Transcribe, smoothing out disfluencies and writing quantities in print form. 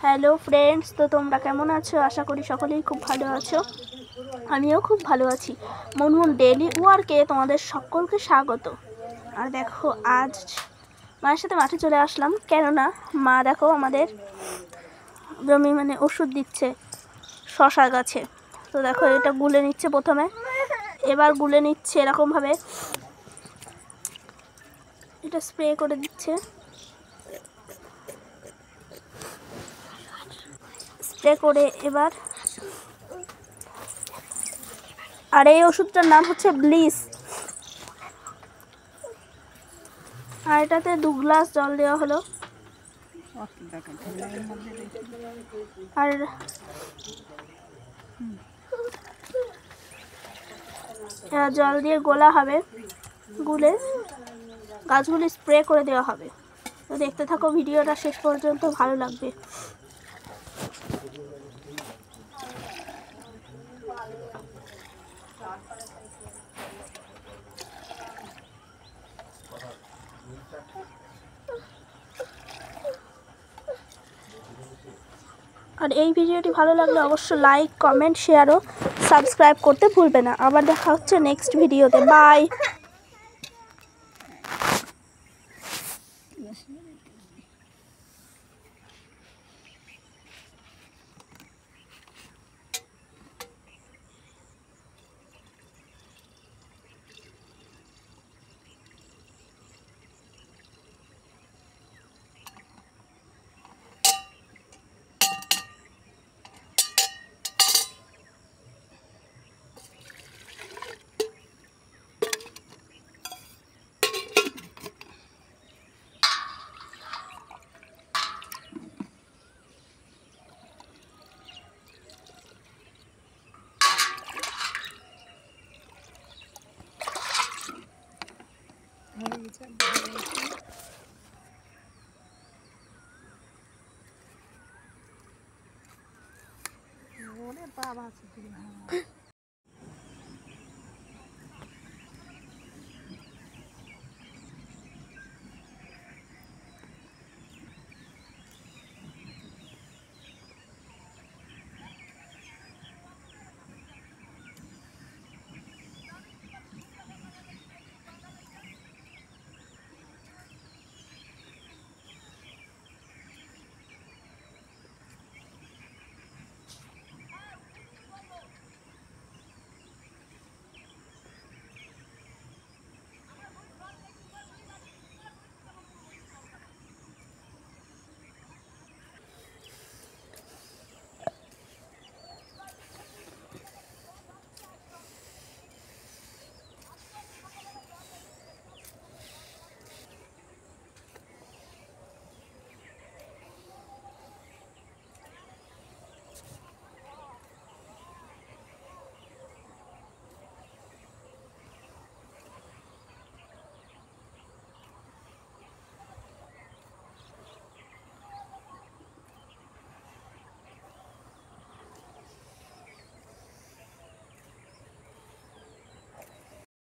Hello friends, তো তোমরা কেমন আছো? আশা করি সকলেই খুব ভালো আছো। আমিও খুব ভালো আছি। মুনমুন ডেইলি ওয়ার্কে তোমাদের সকলকে স্বাগত। আর দেখো, আজ মায়ের সাথে মাঠে চলে আসলাম, কেননা মা দেখো আমাদের জমি ওষুধ দিচ্ছে শশা গাছে। তো দেখো, এটা গুলে নিচ্ছে প্রথমে, এবার গুলে নিচ্ছে এরকমভাবে, এটা স্প্রে করে দিচ্ছে, স্প্রে করে এবার। আর এই ওষুধটার নাম হচ্ছে ব্লিস। আর এটাতে 2 গ্লাস জল দেওয়া হলো। আর জল দিয়ে গোলা হবে, গুলে গাছগুলি স্প্রে করে দেওয়া হবে। তো দেখতে থাকো ভিডিওটা শেষ পর্যন্ত, ভালো লাগবে। আর এই ভিডিওটি ভালো লাগলে অবশ্যই লাইক, কমেন্ট, শেয়ার ও সাবস্ক্রাইব করতে ভুলবে না। আবার দেখা হচ্ছে নেক্সট ভিডিওতে। বাই। ওরে বাবা